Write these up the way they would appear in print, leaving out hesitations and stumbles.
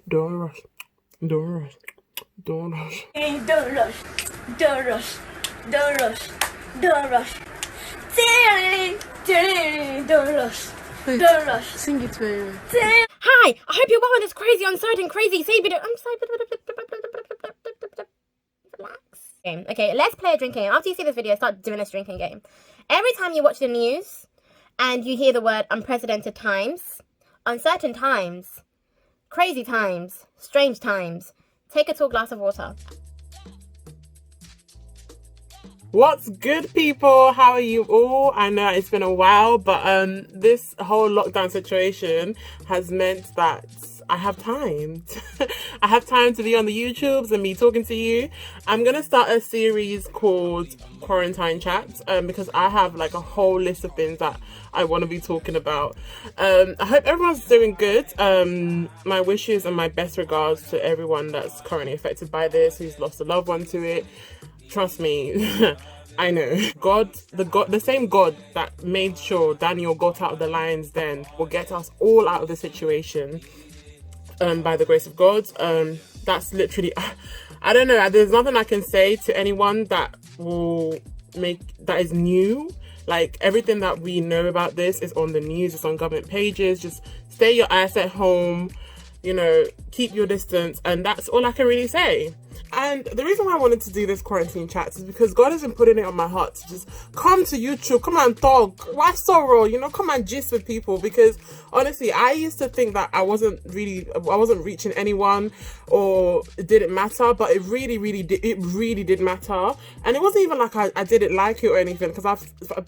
Don't rush. Don't rush. Don't rush. Don't rush. Don't rush. Don't rush. Don't rush. Don't rush. Don't rush. Sing it, baby. Hi, I hope you're well on this crazy, uncertain, crazy, video. I'm sorry. Relax. Okay, let's play a drinking game. After you see this video, start doing this drinking game. Every time you watch the news and you hear the word unprecedented times, uncertain times, crazy times, strange times, take a tall glass of water. What's good, people? How are you all? I know it's been a while, but this whole lockdown situation has meant that I have time. I have time to be on the YouTubes and me talking to you. I'm gonna start a series called Quarantine Chats because I have like a whole list of things that I want to be talking about. I hope everyone's doing good. My wishes and my best regards to everyone that's currently affected by this, who's lost a loved one to it. Trust me, I know. The same God that made sure Daniel got out of the lion's den will get us all out of the situation. By the grace of God. That's literally, I don't know, there's nothing I can say to anyone that is new. Like, everything that we know about this is on the news, it's on government pages. Just stay your ass at home, you know, keep your distance, and that's all I can really say. And the reason why I wanted to do this quarantine chat is because God has been putting it on my heart to just come to YouTube, come and talk. Why sorrow? You know, come and gist with people. Because honestly, I used to think that I wasn't reaching anyone, or it didn't matter, but it really did matter. And it wasn't even like I didn't like it or anything, because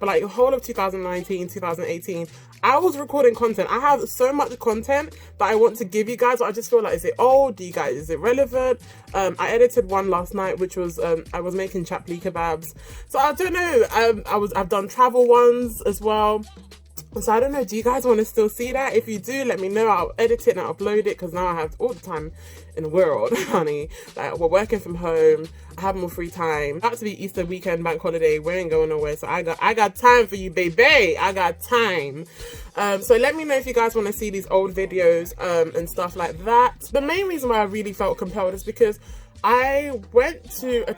like the whole of 2019, 2018, I was recording content. I have so much content that I want to give you guys, but I just feel like, is it old? Is it relevant? I edited one last night, which was I was making chapli kebabs. So I don't know. I've done travel ones as well. So I don't know, do you guys want to still see that? If you do, let me know. I'll edit it and I'll upload it, because now I have all the time in the world, honey. Like, we're working from home, I have more free time. About to be Easter weekend, bank holiday, we ain't going nowhere. So I got time for you, baby. I got time. So let me know if you guys want to see these old videos and stuff like that. The main reason why I really felt compelled is because I went to a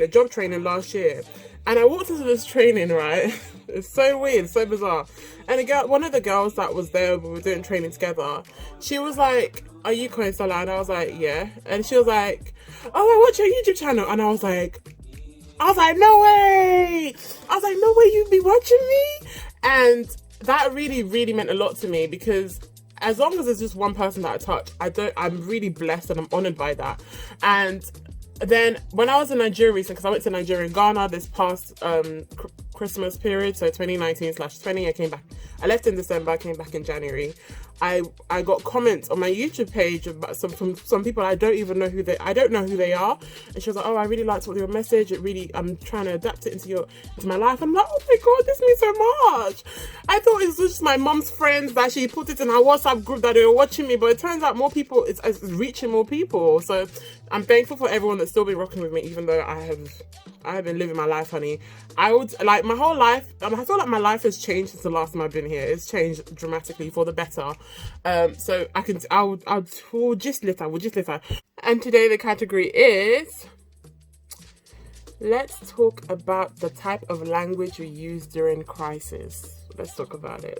job training last year. And I walked into this training, right? It's so weird, so bizarre. And one of the girls that was there, we were doing training together, she was like, "Are you Koinsola?" And I was like, "Yeah." And she was like, "Oh, I watch your YouTube channel." And I was like, "No way!" "No way, you'd be watching me?" And that really meant a lot to me, because as long as there's just one person that I touch, I'm really blessed and I'm honored by that. And then when I was in Nigeria recently, because I went to Nigeria and Ghana this past Christmas period, so 2019/20, I left in December, I came back in January. I got comments on my YouTube page about from some people I don't know who they are, and she was like, "Oh, I really liked your message. I'm trying to adapt it into my life." I'm like, "Oh my God, this means so much." I thought it was just my mom's friends that she put it in her WhatsApp group that they were watching me, but it turns out more people, it's reaching more people. So I'm thankful for everyone that's still been rocking with me, even though I have been living my life, honey. I would like my whole life. I feel like my life has changed since the last time I've been here. It's changed dramatically for the better. So I will just later. And today the category is, let's talk about the type of language we use during crisis. Let's talk about it.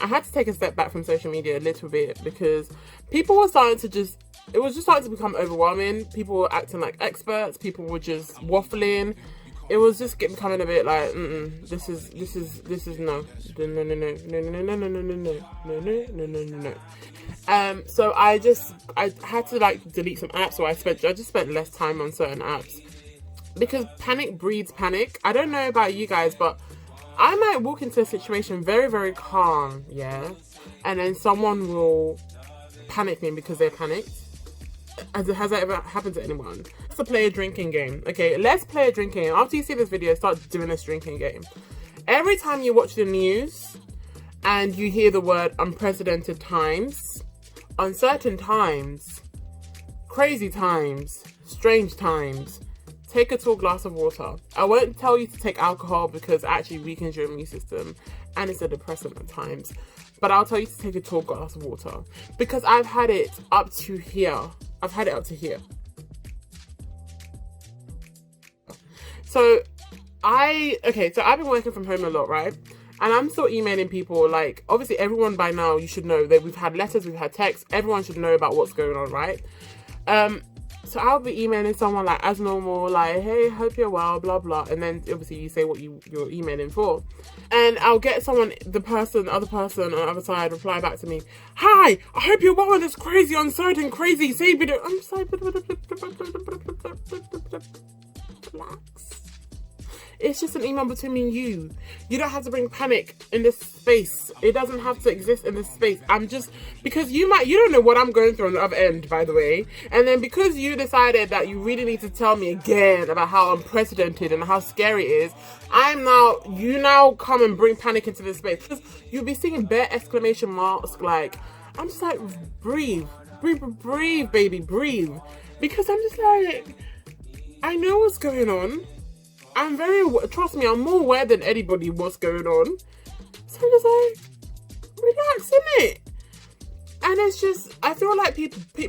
I had to take a step back from social media a little bit, because people were starting to it was just starting to become overwhelming. People were acting like experts. People were just waffling. It was just becoming a bit like, this is no. So I had to like delete some apps, so I just spent less time on certain apps, because panic breeds panic. I don't know about you guys, but I might walk into a situation very, very calm, yeah, and then someone will panic me because they're panicked. Has that ever happened to anyone? Let's play a drinking game. Okay, let's play a drinking game. After you see this video, start doing this drinking game. Every time you watch the news and you hear the word unprecedented times, uncertain times, crazy times, strange times, take a tall glass of water. I won't tell you to take alcohol, because it actually weakens your immune system and it's a depressant at times. but I'll tell you to take a tall glass of water because I've had it up to here. I've had it up to here. So I've been working from home a lot, right? And I'm still emailing people. Like, obviously everyone by now, you should know that we've had letters, we've had texts, everyone should know about what's going on, right? So I'll be emailing someone like as normal, like, hey, hope you're well, blah, blah. And then obviously you say what you're emailing for. And I'll get someone, the other person on the other side reply back to me, hi, I hope you're well in this crazy, uncertain, crazy, say, I'm just like, relax. It's just an email between me and you. You don't have to bring panic in this space. It doesn't have to exist in this space. Because you don't know what I'm going through on the other end, by the way. And then because you decided that you really need to tell me again about how unprecedented and how scary it is, you now come and bring panic into this space. Because you'll be seeing bare exclamation marks, like, I'm just like, breathe, baby, breathe. Because I'm just like, I know what's going on. Trust me, I'm more aware than anybody what's going on. So I'm just like, relax, innit? And it's just, I feel like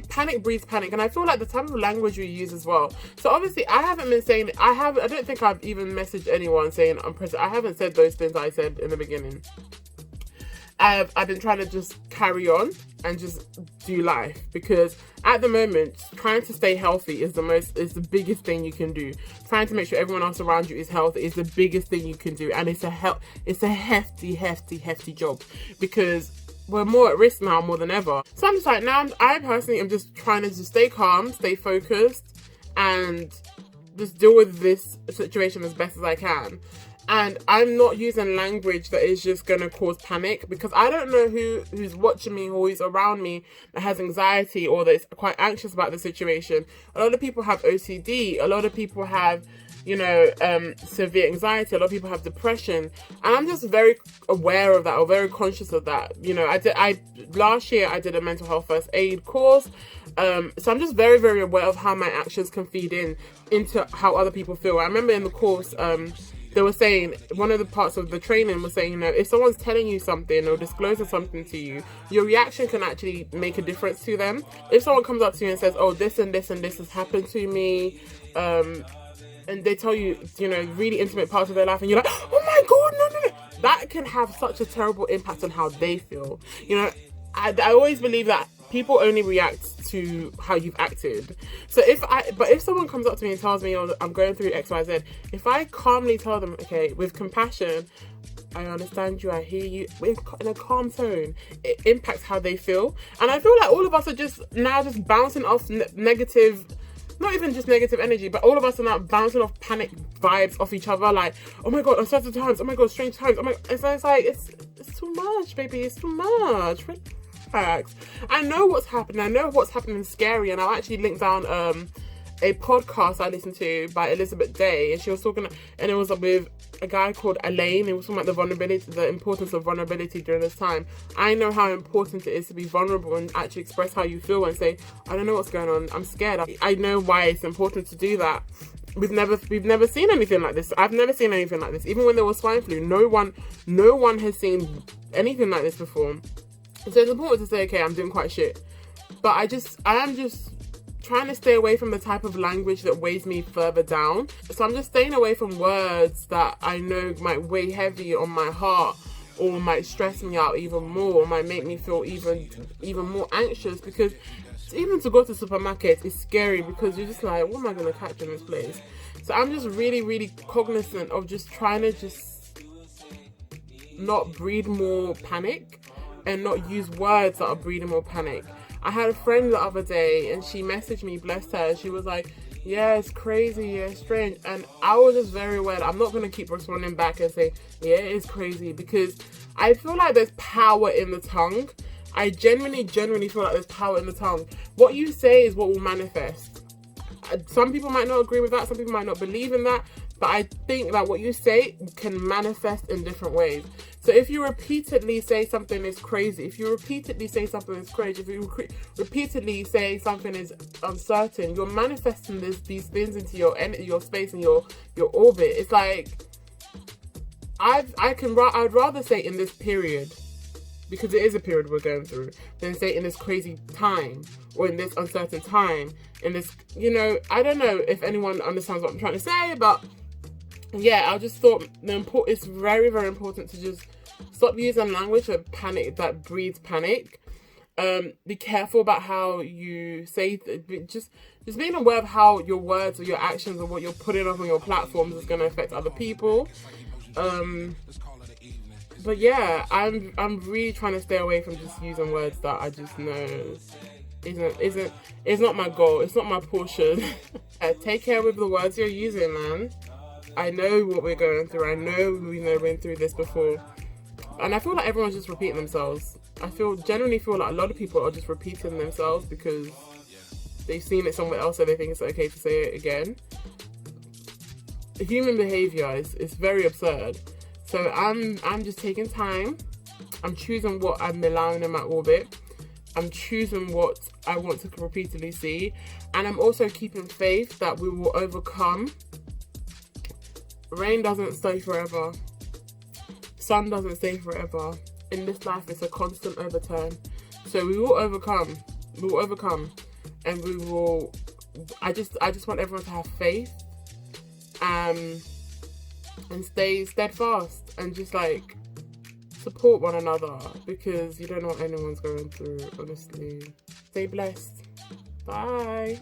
panic breeds panic. And I feel like the type of language we use as well. So obviously I haven't been saying, I don't think I've even messaged anyone saying I haven't said those things I said in the beginning. I've been trying to just carry on and just do life, because at the moment trying to stay healthy is the biggest thing you can do. Trying to make sure everyone else around you is healthy is the biggest thing you can do, and it's a hefty job, because we're more at risk now more than ever. So I'm just like, now I personally am just trying to just stay calm, stay focused, and just deal with this situation as best as I can. And I'm not using language that is just going to cause panic, because I don't know who's watching me or who's around me that has anxiety or that's quite anxious about the situation. A lot of people have OCD. A lot of people have, severe anxiety. A lot of people have depression. And I'm just very aware of that, or very conscious of that. Last year I did a mental health first aid course. So I'm just very, very aware of how my actions can feed into how other people feel. I remember in the course, they were saying, one of the parts of the training was saying, if someone's telling you something or disclosing something to you, your reaction can actually make a difference to them. If someone comes up to you and says, oh, this and this and this has happened to me, and they tell you, really intimate parts of their life, and you're like, oh my God, no. That can have such a terrible impact on how they feel. I always believe that people only react to how you've acted. So if someone comes up to me and tells me, oh, I'm going through XYZ, if I calmly tell them, okay, with compassion, I understand you, I hear you, in a calm tone, it impacts how they feel. And I feel like all of us are just bouncing off negative, not even just negative energy, but all of us are now bouncing off panic vibes off each other, like, oh my God, uncertain times, oh my God, strange times, oh my, it's like, it's too much, baby, it's too much. Facts. I know what's happening. I know what's happening scary, and I'll actually link down a podcast I listened to by Elizabeth Day, and she was talking, and it was with a guy called Elaine. It was talking about the importance of vulnerability during this time. I know how important it is to be vulnerable and actually express how you feel and say, I don't know what's going on, I'm scared. I know why it's important to do that. We've never seen anything like this. I've never seen anything like this. Even when there was swine flu, no one has seen anything like this before. So it's important to say, okay, I'm doing quite shit. But I am just trying to stay away from the type of language that weighs me further down. So I'm just staying away from words that I know might weigh heavy on my heart, or might stress me out even more, or might make me feel even more anxious, because even to go to the supermarket is scary, because you're just like, what am I going to catch in this place? So I'm just really, really cognizant of just trying to just not breed more panic, and not use words that are breeding more panic. I had a friend the other day, and she messaged me, bless her, she was like, yeah, it's crazy, yeah, it's strange. And I was just very aware. I'm not going to keep responding back and say, yeah, it is crazy, because I feel like there's power in the tongue. I genuinely feel like there's power in the tongue. What you say is what will manifest. Some people might not agree with that, some people might not believe in that, but I think that what you say can manifest in different ways. So if you repeatedly say something is crazy, if you repeatedly say something is crazy, if you repeatedly say something is uncertain, you're manifesting these things into your space and your orbit. It's like, I'd rather say in this period, because it is a period we're going through, than say in this crazy time or in this uncertain time, in this, you know, I don't know if anyone understands what I'm trying to say, but yeah, I just thought it's very, very important to just stop using language that breeds panic. Be careful about how you say, just being aware of how your words or your actions or what you're putting up on your platforms is going to affect other people. But yeah, I'm really trying to stay away from just using words that I just know it's not my goal. It's not my portion. Take care with the words you're using, man. I know what we're going through. I know we've been through this before, and I feel like everyone's just repeating themselves. I generally feel like a lot of people are just repeating themselves because they've seen it somewhere else, so they think it's okay to say it again. Human behavior is very absurd. So I'm just taking time. I'm choosing what I'm allowing in my orbit. I'm choosing what I want to repeatedly see. And I'm also keeping faith that we will overcome. Rain doesn't stay forever. Sun doesn't stay forever. In this life, it's a constant overturn. So we will overcome. We will overcome. And we will... I just want everyone to have faith. And stay steadfast and just like support one another, because you don't know what anyone's going through, honestly. Stay blessed. Bye.